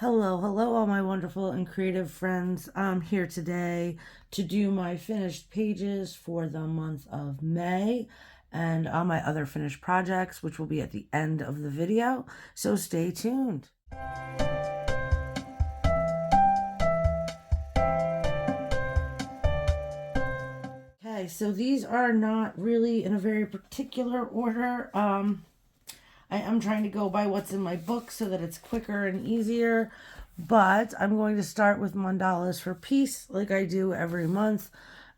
Hello, all my wonderful and creative friends. I'm here today to do my finished pages for the month of May and all my other finished projects, which will be at the end of the video. So stay tuned. Okay, so these are not really in a very particular order. I am trying to go by what's in my book so that it's quicker and easier. But I'm going to start with mandalas for peace like I do every month.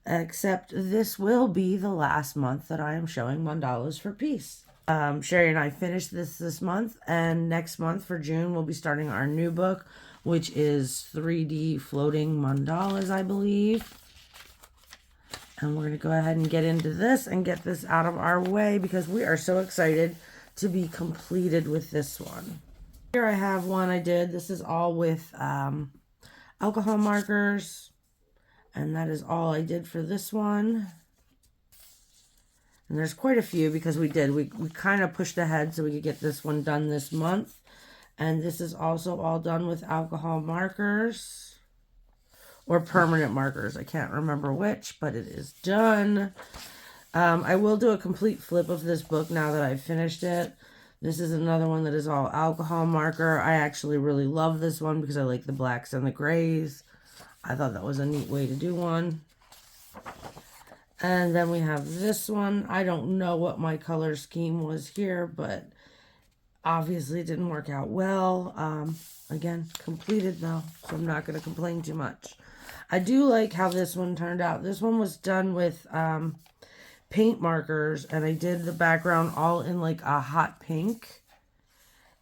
Except this will be the last month that I am showing mandalas for peace. Sherry and I finished this month. And next month for June, we'll be starting our new book, which is 3D floating mandalas, I believe. And we're going to go ahead and get into this and get this out of our way because we are so excited to be completed with this one. Here I have one I did. This is all with alcohol markers. And that is all I did for this one. And there's quite a few because we kind of pushed ahead so we could get this one done this month. And this is also all done with alcohol markers. Or permanent markers. I can't remember which, but it is done. I will do a complete flip of this book now that I've finished it. This is another one that is all alcohol marker. I actually really love this one because I like the blacks and the grays. I thought that was a neat way to do one. And then we have this one. I don't know what my color scheme was here, but obviously it didn't work out well. Again, completed though, so I'm not going to complain too much. I do like how this one turned out. This one was done with paint markers, and I did the background all in like a hot pink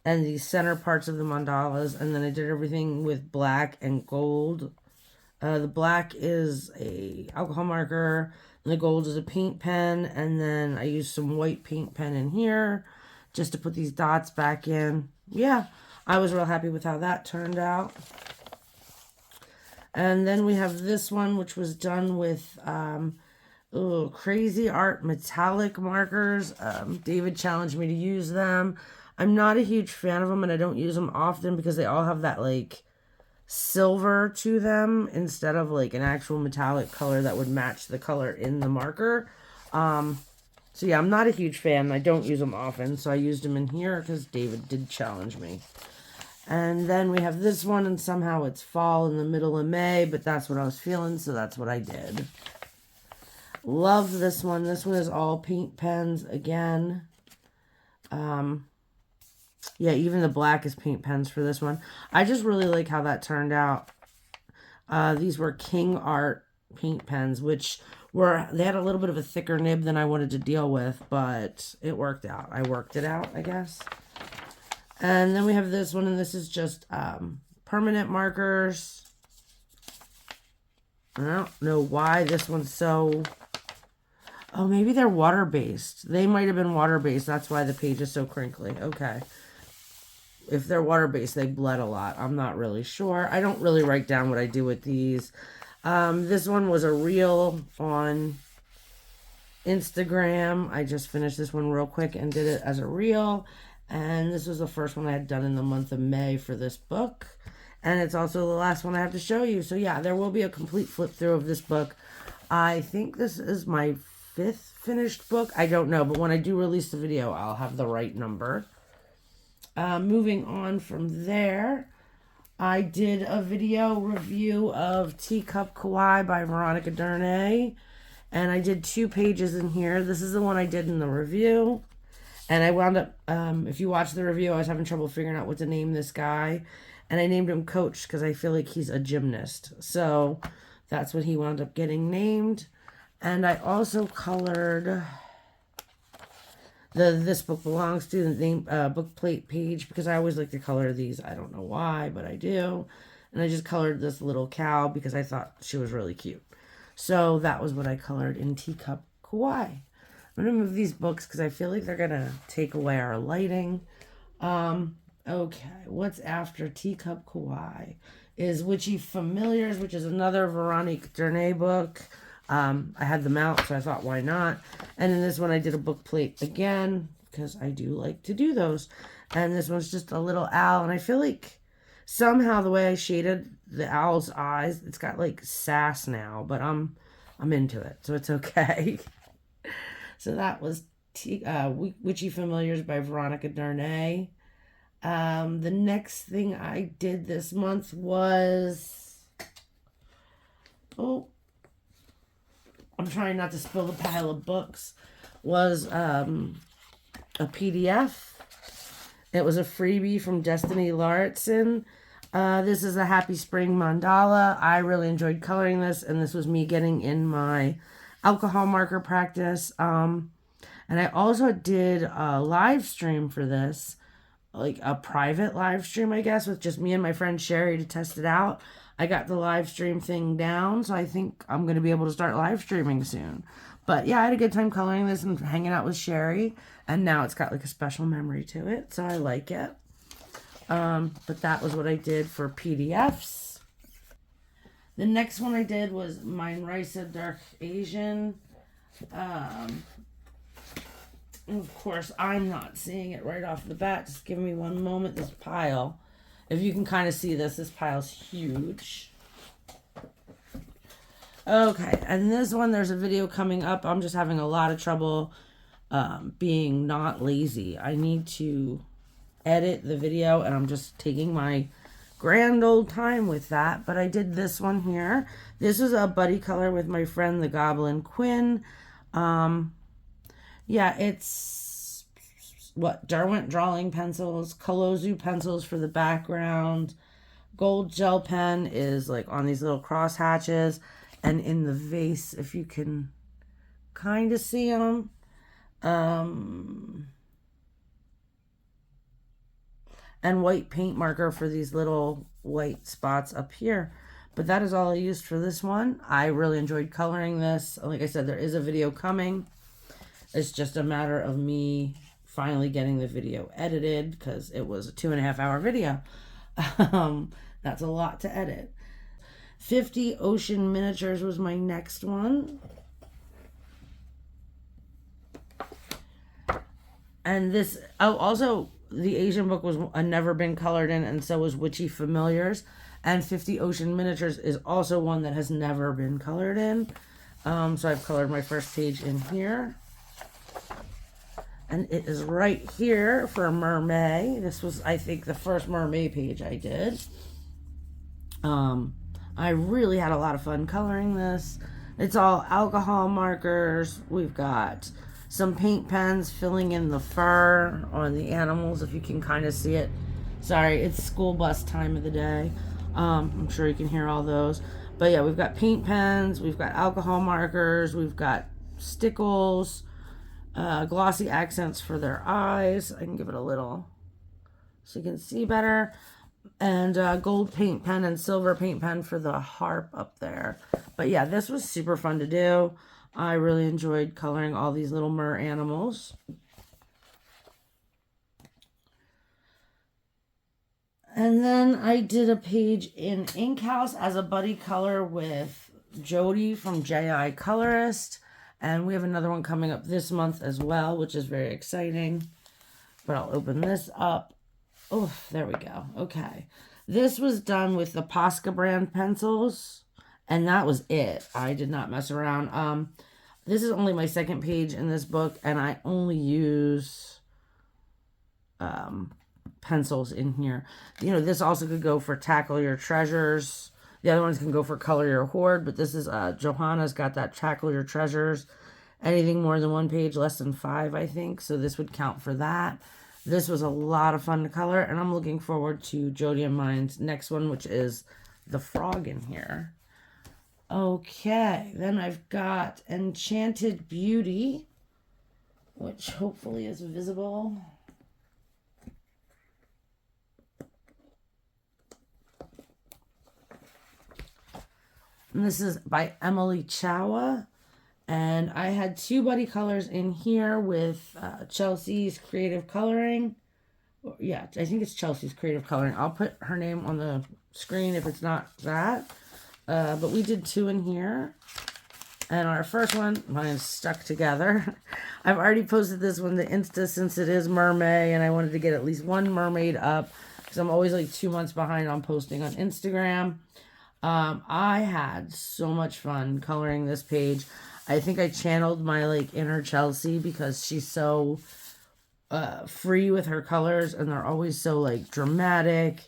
and the center parts of the mandalas, and then I did everything with black and gold. The black is a alcohol marker, and the gold is a paint pen, and then I used some white paint pen in here just to put these dots back in. Yeah, I was real happy with how that turned out. And then we have this one, which was done with Crazy Art metallic markers. David challenged me to use them. I'm not a huge fan of them, and I don't use them often because they all have that like silver to them instead of like an actual metallic color that would match the color in the marker. So yeah, I'm not a huge fan. I don't use them often, so I used them in here because David did challenge me. And then we have this one, and somehow it's fall in the middle of May, but that's what I was feeling, so that's what I did. Love this one. This one is all paint pens again. Yeah, even the black is paint pens for this one. I just really like how that turned out. These were King Art paint pens, which they had a little bit of a thicker nib than I wanted to deal with, but it worked out. I worked it out, I guess. And then we have this one, and this is just permanent markers. I don't know why this one's so... Oh, maybe they're water-based. They might have been water-based. That's why the page is so crinkly. Okay. If they're water-based, they bled a lot. I'm not really sure. I don't really write down what I do with these. This one was a reel on Instagram. I just finished this one real quick and did it as a reel. And this was the first one I had done in the month of May for this book. And it's also the last one I have to show you. So yeah, there will be a complete flip through of this book. I think this is my 5th finished book. I don't know, but when I do release the video, I'll have the right number. Moving on from there, I did a video review of Teacup Kawaii by Veronica Durnay. And I did 2 pages in here. This is the one I did in the review. And I wound up, if you watch the review, I was having trouble figuring out what to name this guy. And I named him Coach because I feel like he's a gymnast. So that's what he wound up getting named. And I also colored This Book Belongs To, the name book plate page, because I always like to color these. I don't know why, but I do. And I just colored this little cow because I thought she was really cute. So that was what I colored in Teacup Kawaii. I'm going to move these books because I feel like they're going to take away our lighting. Okay, what's after Teacup Kawaii is Witchy Familiars, which is another Veronica Durnay book. I had them out, so I thought, why not? And in this one, I did a book plate again, because I do like to do those. And this one's just a little owl, and I feel like Somehow the way I shaded the owl's eyes, it's got like sass now, but I'm into it, so it's okay. So that was Witchy Familiars by Veronica Darnay. The next thing I did this month was, oh, I'm trying not to spill the pile of books, was a PDF. It was a freebie from Destiny Lauritsen. This is a Happy Spring Mandala. I really enjoyed coloring this, and this was me getting in my alcohol marker practice. And I also did a live stream for this, like a private live stream, I guess, with just me and my friend Sherry to test it out. I got the live stream thing down, so I think I'm going to be able to start live streaming soon. But yeah, I had a good time coloring this and hanging out with Sherry, and now it's got like a special memory to it, so I like it. But that was what I did for PDFs. The next one I did was Mine Risa Dark Asian. Of course, I'm not seeing it right off the bat. Just give me one moment. This pile, if you can kind of see this pile's huge. Okay, and this one, there's a video coming up. I'm just having a lot of trouble being not lazy. I need to edit the video, and I'm just taking my grand old time with that. But I did this one here. This is a buddy color with my friend, the Goblin Quinn. Yeah, it's what, Derwent drawing pencils, Colozu pencils for the background. Gold gel pen is like on these little cross hatches, and in the vase, if you can kind of see them. And white paint marker for these little white spots up here. But that is all I used for this one. I really enjoyed coloring this. Like I said, there is a video coming. It's just a matter of me finally getting the video edited, because it was a 2.5 hour video. That's a lot to edit. 50 Ocean Miniatures was my next one. And this, oh, also the Asian book was a never been colored in, and so was Witchy Familiars. And 50 Ocean Miniatures is also one that has never been colored in. So I've colored my first page in here. And it is right here for Mermaid. This was, I think, the first Mermaid page I did. I really had a lot of fun coloring this. It's all alcohol markers. We've got some paint pens filling in the fur on the animals, if you can kind of see it. Sorry, it's school bus time of the day. I'm sure you can hear all those. But yeah, we've got paint pens, we've got alcohol markers, we've got stickles, glossy accents for their eyes. I can give it a little so you can see better. And gold paint pen and silver paint pen for the harp up there. But yeah, this was super fun to do. I really enjoyed coloring all these little mer animals. And then I did a page in Inkhouse as a buddy color with Jody from J.I. Colorist. And we have another one coming up this month as well, which is very exciting. But I'll open this up. Oh, there we go. Okay. This was done with the Posca brand pencils. And that was it. I did not mess around. This is only my second page in this book, and I only use pencils in here. You know, this also could go for Tackle Your Treasures. The other ones can go for Color Your Hoard, but this is Johanna's got that Tackle Your Treasures. Anything more than one page, less than 5, I think. So this would count for that. This was a lot of fun to color, and I'm looking forward to Jody and mine's next one, which is the frog in here. Okay, then I've got Enchanted Beauty, which hopefully is visible. And this is by Emily Chawa. And I had 2 buddy colors in here with Chelsea's Creative Coloring. Yeah, I think it's Chelsea's Creative Coloring. I'll put her name on the screen if it's not that. But we did 2 in here. And our first one, mine's stuck together. I've already posted this one to Insta since it is Mermaid, and I wanted to get at least one mermaid up. because I'm always like 2 months behind on posting on Instagram. I had so much fun coloring this page. I think I channeled my like inner Chelsea because she's so free with her colors, and they're always so like dramatic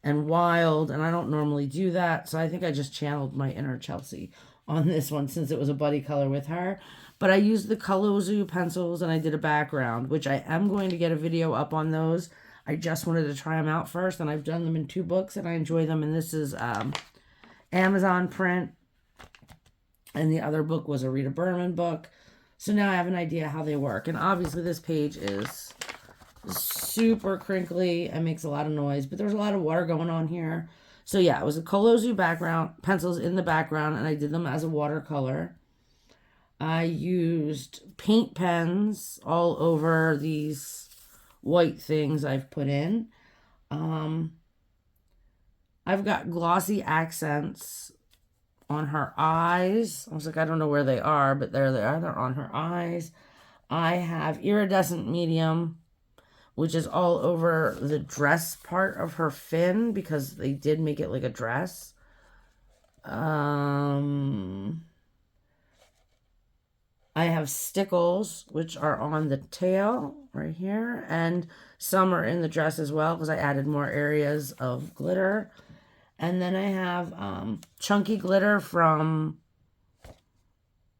and wild, and I don't normally do that, so I think I just channeled my inner Chelsea on this one since it was a buddy color with her. But I used the Colozu pencils and I did a background, which I am going to get a video up on those. I just wanted to try them out first, and I've done them in 2 books and I enjoy them. And this is Amazon print, and the other book was a Rita Berman book. So now I have an idea how they work. And obviously this page is super crinkly and makes a lot of noise, but there's a lot of water going on here. So yeah, it was a Colozu background, pencils in the background, and I did them as a watercolor. I used paint pens all over these white things I've put in. I've got glossy accents on her eyes. I was like, I don't know where they are, but there they are. They're on her eyes. I have iridescent medium, which is all over the dress part of her fin because they did make it like a dress. I have stickles, which are on the tail right here, and some are in the dress as well because I added more areas of glitter. And then I have chunky glitter from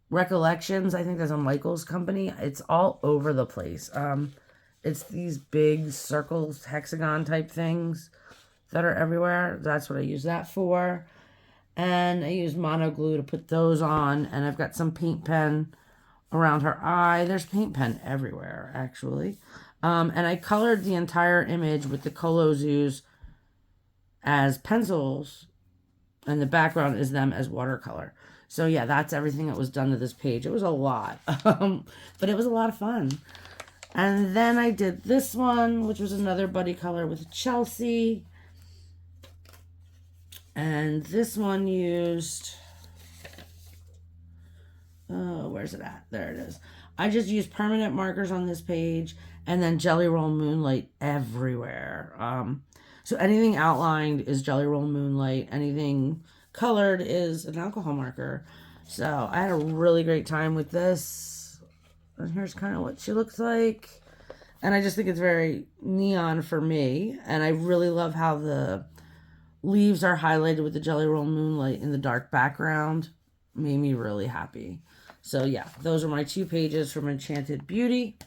Recollections. I think that's a Michael's company. It's all over the place. It's these big circles, hexagon type things that are everywhere. That's what I use that for. And I use mono glue to put those on. And I've got some paint pen around her eye. There's paint pen everywhere, actually. And I colored the entire image with the Colozus as pencils, and the background is them as watercolor. So yeah, that's everything that was done to this page. It was a lot, but it was a lot of fun. And then I did this one, which was another buddy color with Chelsea. And this one used... oh, where's it at? There it is. I just used permanent markers on this page and then Jelly Roll Moonlight everywhere. So anything outlined is Jelly Roll Moonlight. Anything colored is an alcohol marker. So I had a really great time with this. And here's kind of what she looks like. And I just think it's very neon for me. And I really love how the leaves are highlighted with the Jelly Roll Moonlight in the dark background. Made me really happy. So yeah, those are my 2 pages from Enchanted Beauty.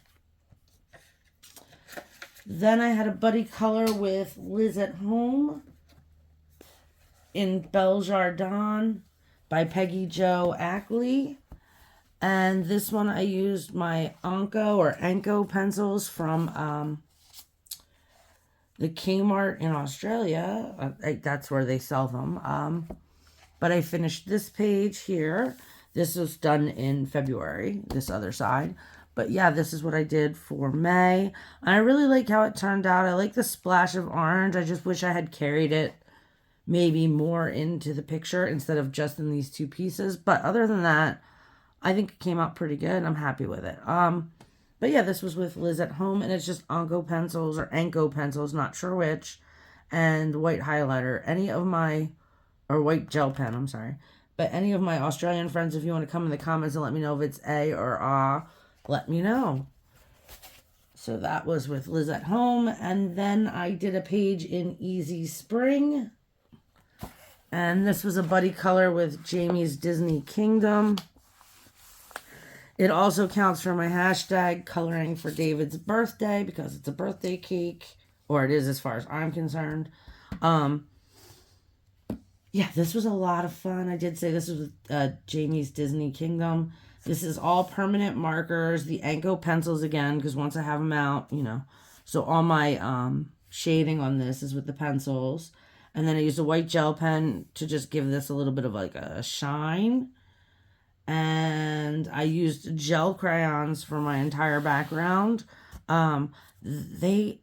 Then I had a buddy color with Liz at Home in Belgardon by Peggy Jo Ackley. And this one I used my Enco pencils from the Kmart in Australia. That's where they sell them. But I finished this page here. This was done in February, this other side. But yeah, this is what I did for May. And I really like how it turned out. I like the splash of orange. I just wish I had carried it maybe more into the picture instead of just in these 2 pieces. But other than that, I think it came out pretty good. I'm happy with it. But yeah, this was with Liz at Home, and it's just Enco pencils, not sure which, and white highlighter. Or white gel pen, I'm sorry. But any of my Australian friends, if you want to come in the comments and let me know if it's A or A, let me know. So that was with Liz at Home. And then I did a page in Easy Spring. And this was a buddy color with Jamie's Disney Kingdom. It also counts for my hashtag coloring for David's birthday because it's a birthday cake. Or it is as far as I'm concerned. Yeah, this was a lot of fun. I did say this was Jamie's Disney Kingdom. This is all permanent markers. The Enco pencils again, because once I have them out, So all my shading on this is with the pencils. And then I used a white gel pen to just give this a little bit of like a shine. And I used gel crayons for my entire background. They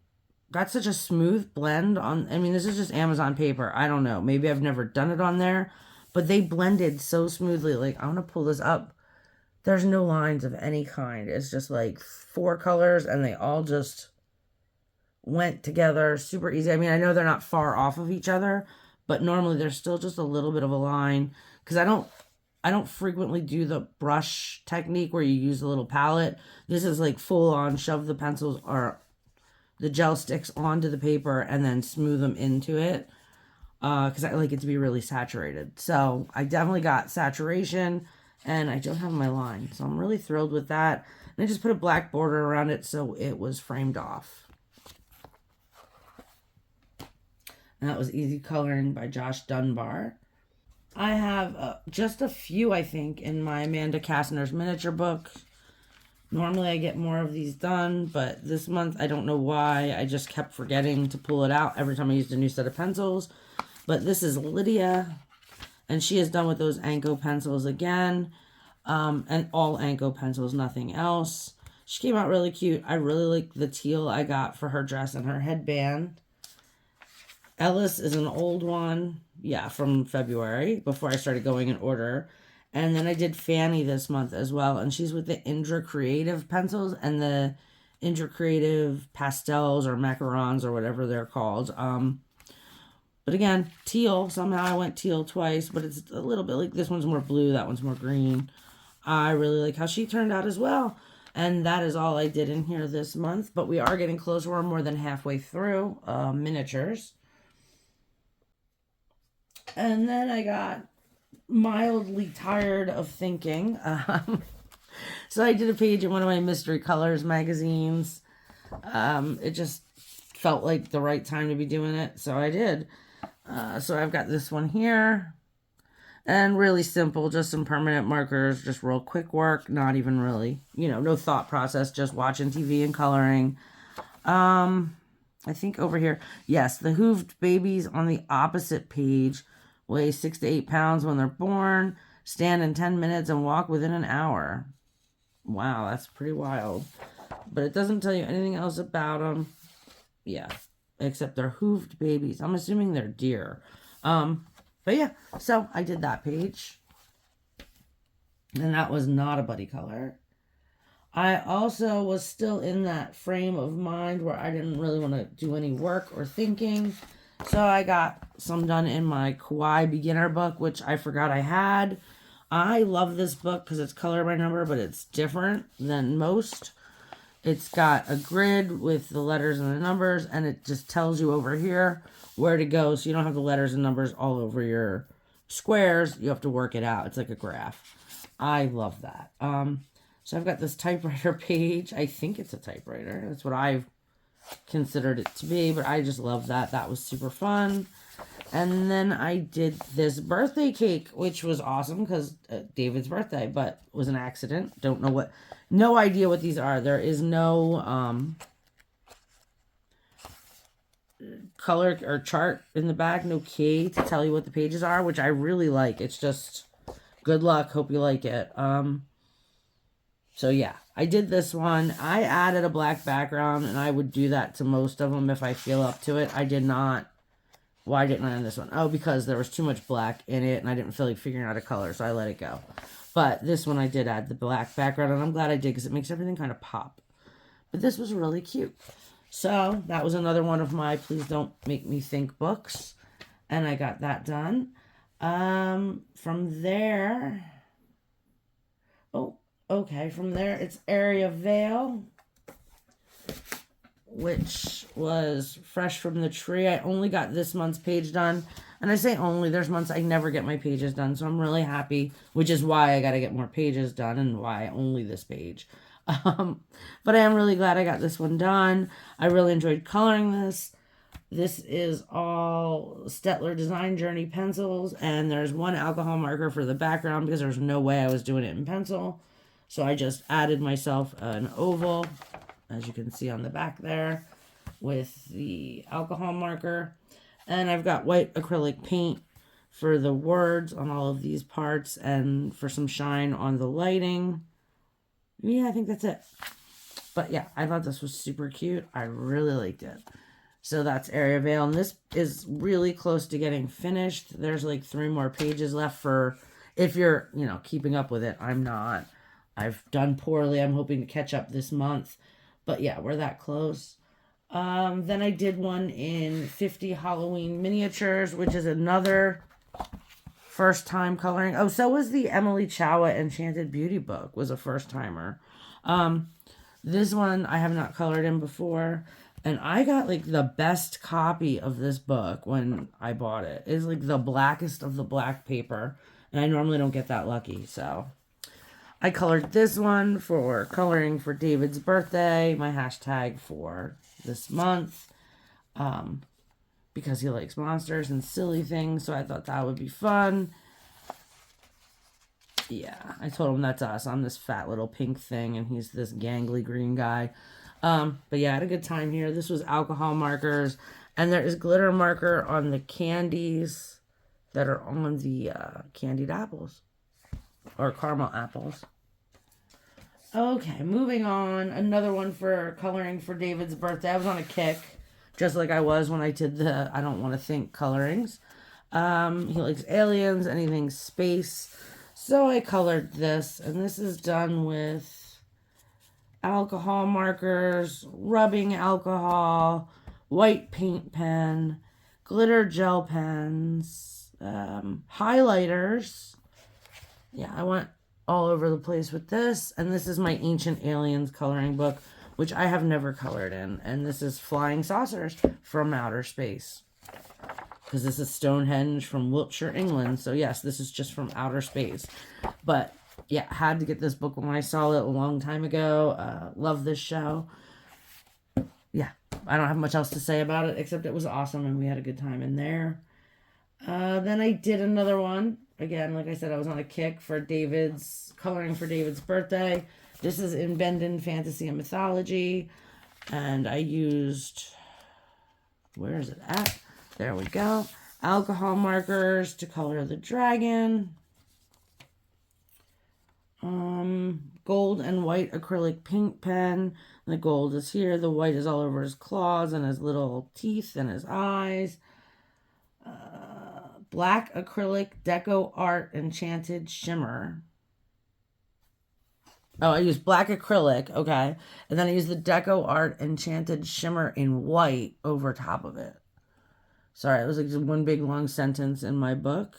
got such a smooth blend on, this is just Amazon paper. I don't know. Maybe I've never done it on there. But they blended so smoothly. Like, I want to pull this up. There's no lines of any kind. It's just like 4 colors and they all just went together super easy. I mean, I know they're not far off of each other, but normally there's still just a little bit of a line, because I don't frequently do the brush technique where you use a little palette. This is like full on shove the pencils or the gel sticks onto the paper and then smooth them into it, because I like it to be really saturated. So I definitely got saturation, and I don't have my line, so I'm really thrilled with that. And I just put a black border around it so it was framed off. And that was Easy Coloring by Josh Dunbar. I have just a few, I think, in my Amanda Kastner's miniature book. Normally I get more of these done, but this month I don't know why. I just kept forgetting to pull it out every time I used a new set of pencils. But this is Lydia, and she is done with those Anko pencils again. And all Anko pencils, nothing else. She came out really cute. I really like the teal I got for her dress and her headband. Ellis is an old one, yeah, from February, before I started going in order. And then I did Fanny this month as well, and she's with the Indra Creative pencils and the Indra Creative pastels or macarons or whatever they're called. But again, teal. Somehow I went teal twice, but it's a little bit like this one's more blue, that one's more green. I really like how she turned out as well. And that is all I did in here this month, but we are getting close. We're more than halfway through miniatures. And then I got mildly tired of thinking. So I did a page in one of my Mystery Colors magazines. It just felt like the right time to be doing it, so I did. So I've got this one here. And really simple, just some permanent markers, just real quick work, not even really, no thought process, just watching TV and coloring. I think over here, yes, the hooved babies on the opposite page weigh 6 to 8 pounds when they're born, stand in 10 minutes, and walk within an hour. Wow, that's pretty wild. But it doesn't tell you anything else about them. Yeah, except they're hooved babies. I'm assuming they're deer. But yeah, so I did that page. And that was not a buddy color. I also was still in that frame of mind where I didn't really want to do any work or thinking. So I got some done in my Kawaii beginner book, which I forgot I had. I love this book because it's color by number, but it's different than most. It's got a grid with the letters and the numbers, and it just tells you over here where to go, so you don't have the letters and numbers all over your squares. You have to work it out. It's like a graph. I love that. So I've got this typewriter page. I think it's a typewriter. That's what I've considered it to be, but I just love that. That was super fun. And then I did this birthday cake, which was awesome because David's birthday, but was an accident. Don't know what, no idea what these are. There is no color or chart in the back, no key to tell you what the pages are, which I really like. It's just good luck. Hope you like it. So yeah, I did this one. I added a black background, and I would do that to most of them if I feel up to it. I did not. Why didn't I on this one? Oh, because there was too much black in it, and I didn't feel like figuring out a color, so I let it go. But this one I did add the black background, and I'm glad I did because it makes everything kind of pop. But this was really cute. So that was another one of my Please Don't Make Me Think books, and I got that done. From there... Oh, okay. From there, it's Area Veil, which was fresh from the tree. I only got this month's page done. And I say only, there's months I never get my pages done. So I'm really happy, which is why I got to get more pages done and why only this page. But I am really glad I got this one done. I really enjoyed coloring this. This is all Stettler Design Journey pencils. And there's one alcohol marker for the background because there's no way I was doing it in pencil. So I just added myself an oval, as you can see on the back there, with the alcohol marker. And I've got white acrylic paint for the words on all of these parts and for some shine on the lighting. Yeah, I think that's it. But yeah, I thought this was super cute. I really liked it. So that's Area Veil. And this is really close to getting finished. There's like 3 more pages left for if you're, keeping up with it. I'm not. I've done poorly. I'm hoping to catch up this month. But yeah, we're that close. Then I did one in 50 Halloween miniatures, which is another first time coloring. Oh, so was the Emily Chawa Enchanted Beauty book, was a first timer. This one I have not colored in before. And I got like the best copy of this book when I bought it. It's like the blackest of the black paper. And I normally don't get that lucky. So I colored this one for coloring for David's birthday. My hashtag for this month. Because he likes monsters and silly things. So I thought that would be fun. Yeah, I told him that's us. I'm this fat little pink thing. And he's this gangly green guy. But yeah, I had a good time here. This was alcohol markers. And there is glitter marker on the candies that are on the candied apples. Or caramel apples. Okay, moving on. Another one for coloring for David's birthday. I was on a kick. Just like I was when I did the I don't want to think colorings. He likes aliens, anything space. So I colored this. And this is done with alcohol markers, rubbing alcohol, white paint pen, glitter gel pens, highlighters. Yeah, I went all over the place with this. And this is my Ancient Aliens coloring book, which I have never colored in. And this is Flying Saucers from Outer Space. Because this is Stonehenge from Wiltshire, England. So yes, this is just from outer space. But yeah, had to get this book when I saw it a long time ago. Love this show. Yeah, I don't have much else to say about it, except it was awesome and we had a good time in there. Then I did another one. Again, like I said, I was on a kick for David's, coloring for David's birthday. This is in Bendon Fantasy and Mythology. And I used, where is it at? There we go. Alcohol markers to color the dragon. Gold and white acrylic paint pen. The gold is here. The white is all over his claws and his little teeth and his eyes. Black acrylic deco art enchanted shimmer. Oh, I used black acrylic. Okay. And then I used the deco art enchanted shimmer in white over top of it. Sorry, it was like just one big long sentence in my book.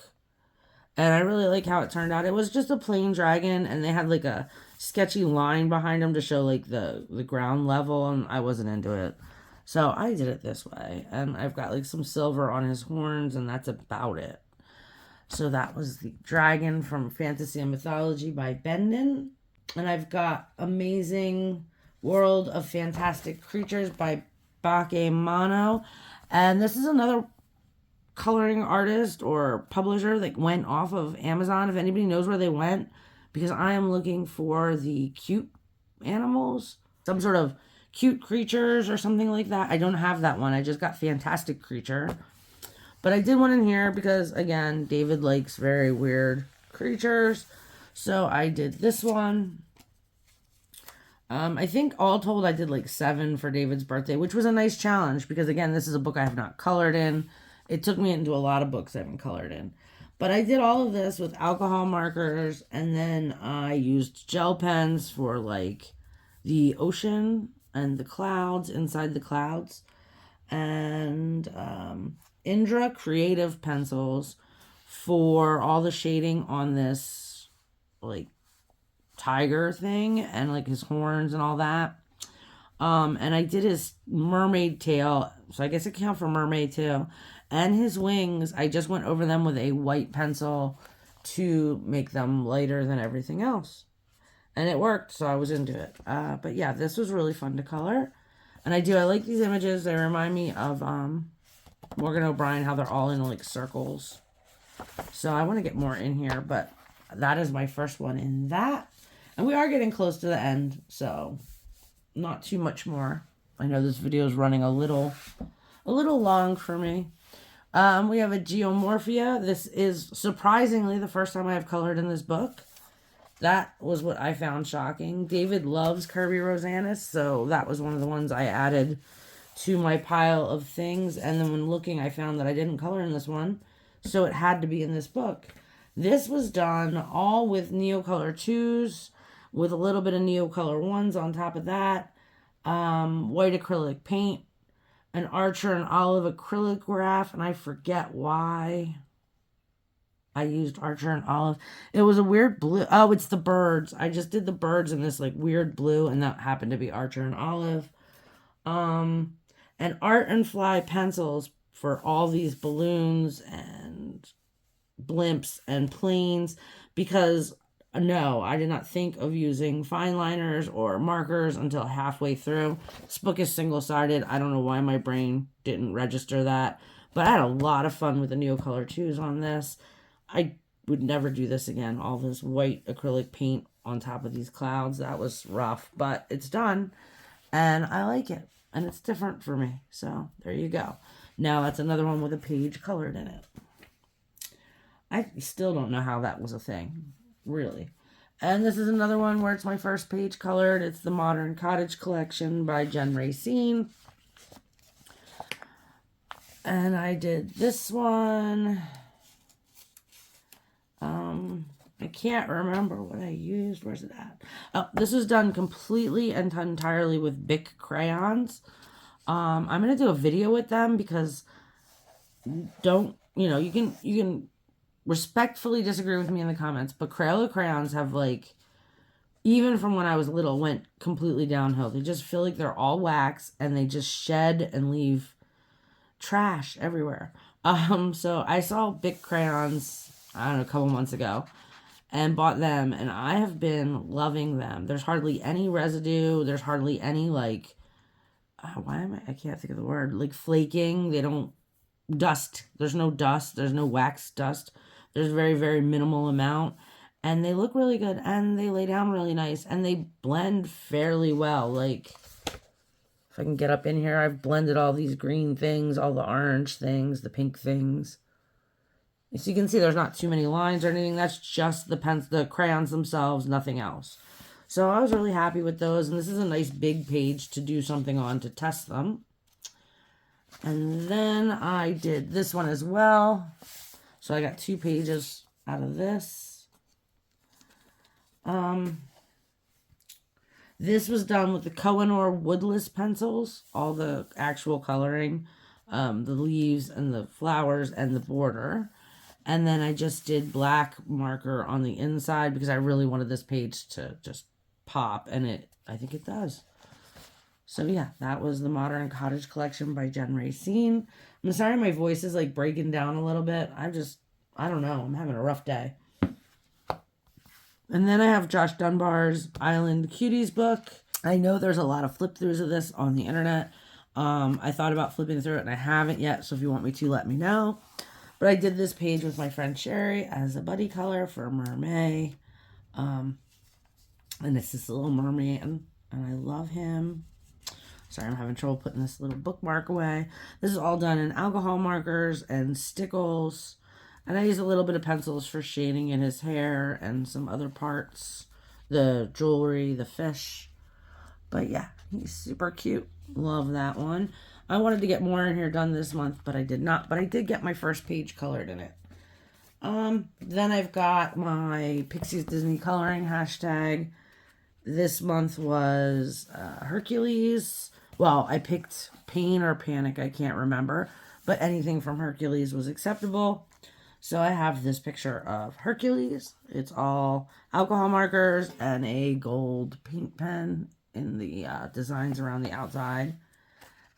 And I really like how it turned out. It was just a plain dragon, and they had like a sketchy line behind him to show like the ground level, and I wasn't into it. So I did it this way. And I've got like some silver on his horns, and that's about it. So that was the dragon from Fantasy and Mythology by Bendon. And I've got Amazing World of Fantastic Creatures by Bake Mano. And this is another coloring artist or publisher that went off of Amazon, if anybody knows where they went, because I am looking for the cute animals, some sort of cute creatures or something like that. I don't have that one. I just got Fantastic Creature. But I did one in here because, again, David likes very weird creatures. So I did this one. I think all told I did like 7 for David's birthday, which was a nice challenge because, again, this is a book I have not colored in. It took me into a lot of books I haven't colored in. But I did all of this with alcohol markers, and then I used gel pens for like the ocean and the clouds, inside the clouds, and Indra Creative pencils for all the shading on this like tiger thing and like his horns and all that. And I did his mermaid tail, so I guess it counts for mermaid too. And his wings, I just went over them with a white pencil to make them lighter than everything else. And it worked, so I was into it. But yeah, this was really fun to color. And I like these images. They remind me of Morgan O'Brien, how they're all in like circles. So I want to get more in here, but that is my first one in that. And we are getting close to the end, so not too much more. I know this video is running a little long for me. We have a Geomorphia. This is surprisingly the first time I have colored in this book. That was what I found shocking. David loves kerbyrosanes, so that was one of the ones I added to my pile of things. And then when looking, I found that I didn't color in this one, so it had to be in this book. This was done all with Neocolor 2s, with a little bit of Neocolor 1s on top of that. White acrylic paint, an Archer and Olive acrylic graph, and I forget why I used Archer and Olive. It was a weird blue. Oh, it's the birds. I just did the birds in this like weird blue, and that happened to be Archer and Olive. And Art and Fly pencils for all these balloons and blimps and planes, because no, I did not think of using fine liners or markers until halfway through. This book is single-sided. I don't know why my brain didn't register that, but I had a lot of fun with the Neocolor 2s on this. I would never do this again. All this white acrylic paint on top of these clouds, that was rough, but it's done, and I like it, and it's different for me, so there you go. Now that's another one with a page colored in it. I still don't know how that was a thing, really. And this is another one where it's my first page colored. It's the Modern Cottage collection by Jen Racine. And I did this one. I can't remember what I used. Where's it at? Oh, this was done completely and entirely with Bic crayons. I'm going to do a video with them because you can respectfully disagree with me in the comments, but Crayola crayons have, like, even from when I was little, went completely downhill. They just feel like they're all wax and they just shed and leave trash everywhere. So I saw Bic crayons, I don't know, a couple months ago and bought them, and I have been loving them. There's hardly any residue. There's hardly any, like, I can't think of the word, like flaking. They don't dust. There's no dust. There's no wax dust. There's very, very minimal amount. And they look really good. And they lay down really nice. And they blend fairly well. Like, if I can get up in here, I've blended all these green things, all the orange things, the pink things. So you can see there's not too many lines or anything. That's just the crayons themselves, nothing else. So I was really happy with those. And this is a nice big page to do something on to test them. And then I did this one as well. So I got 2 pages out of this. This was done with the Kohinoor woodless pencils, all the actual coloring, the leaves and the flowers and the border. And then I just did black marker on the inside because I really wanted this page to just pop, and I think it does. So yeah, that was the Modern Cottage collection by Jen Racine. I'm sorry my voice is like breaking down a little bit. I don't know. I'm having a rough day. And then I have Josh Dunbar's Island Cuties book. I know there's a lot of flip throughs of this on the internet. I thought about flipping through it and I haven't yet. So if you want me to, let me know. But I did this page with my friend Sherry as a buddy color for Mermaid. And it's this little merman, and I love him. Sorry, I'm having trouble putting this little bookmark away. This is all done in alcohol markers and stickles. And I use a little bit of pencils for shading in his hair and some other parts. The jewelry, the fish. But yeah, he's super cute. Love that one. I wanted to get more in here done this month, but I did not. But I did get my first page colored in it. Then I've got my Pixies Disney Coloring hashtag. This month was Hercules. Well, I picked Pain or Panic, I can't remember. But anything from Hercules was acceptable. So I have this picture of Hercules. It's all alcohol markers and a gold paint pen in the designs around the outside.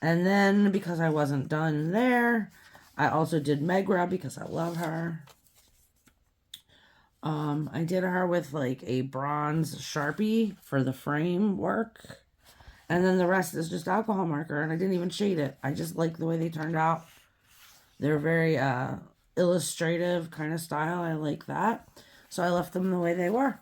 And then, because I wasn't done there, I also did Megra because I love her. I did her with like a bronze Sharpie for the frame work. And then the rest is just alcohol marker, and I didn't even shade it. I just like the way they turned out. They're very illustrative kind of style. I like that. So I left them the way they were.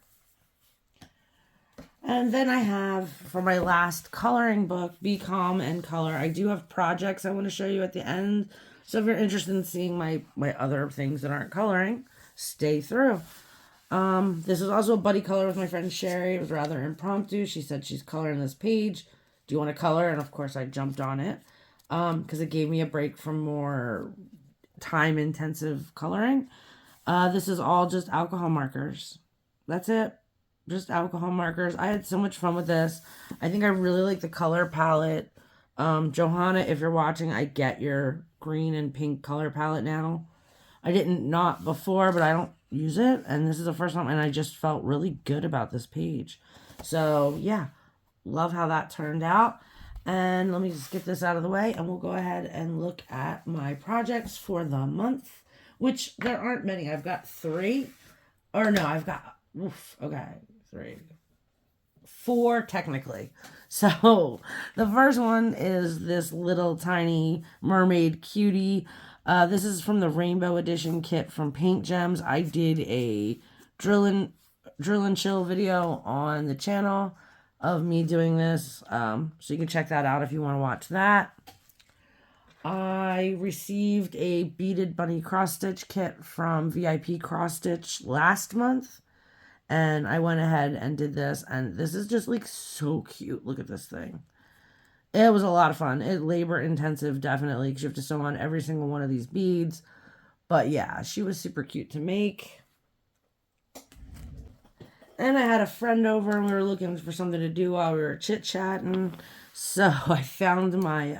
And then I have, for my last coloring book, Be Calm and Color. I do have projects I want to show you at the end. So if you're interested in seeing my other things that aren't coloring, stay through. This is also a buddy color with my friend Sherry. It was rather impromptu. She said she's coloring this page. Do you want to color? And of course I jumped on it. Because it gave me a break from more time-intensive coloring. This is all just alcohol markers. That's it. Just alcohol markers. I had so much fun with this. I think I really like the color palette Johanna, if you're watching, I get your green and pink color palette now. I didn't not before, but I don't use it. And this is the first time, and I just felt really good about this page. So, yeah, love how that turned out. And let me just get this out of the way, and we'll go ahead and look at my projects for the month, which there aren't many. I've got 3. Or no, I've got, okay, 3. 4 technically. So the first one is this little tiny mermaid cutie. This is from the Rainbow Edition kit from Paint Gems. I did a drill and chill video on the channel of me doing this. So you can check that out if you want to watch that. I received a Beaded Bunny cross stitch kit from vipcrossstitch last month. And I went ahead and did this. And this is just like so cute. Look at this thing. It was a lot of fun. It labor intensive, definitely, because you have to sew on every single one of these beads. But yeah, she was super cute to make. And I had a friend over and we were looking for something to do while we were chit-chatting. So I found my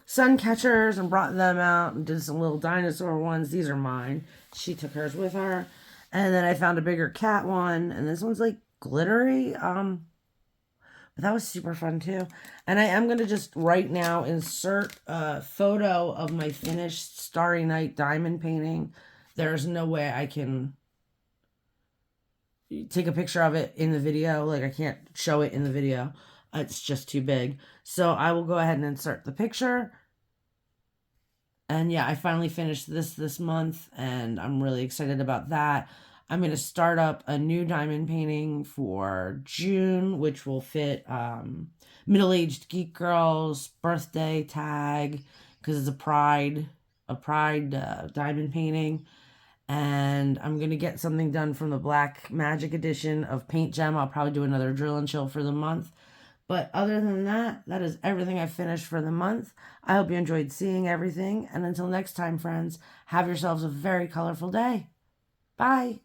sun catchers and brought them out and did some little dinosaur ones. These are mine. She took hers with her. And then I found a bigger cat one. And this one's like glittery. But that was super fun too. And I am going to just right now insert a photo of my finished Starry Night diamond painting. There's no way I can take a picture of it in the video. Like, I can't show it in the video. It's just too big. So I will go ahead and insert the picture. And yeah, I finally finished this month, and I'm really excited about that. I'm going to start up a new diamond painting for June, which will fit middle-aged geek girls' birthday tag, because it's a pride diamond painting. And I'm going to get something done from the Black Magic edition of Paint Gem. I'll probably do another drill and chill for the month. But other than that, that is everything I finished for the month. I hope you enjoyed seeing everything. And until next time, friends, have yourselves a very colorful day. Bye.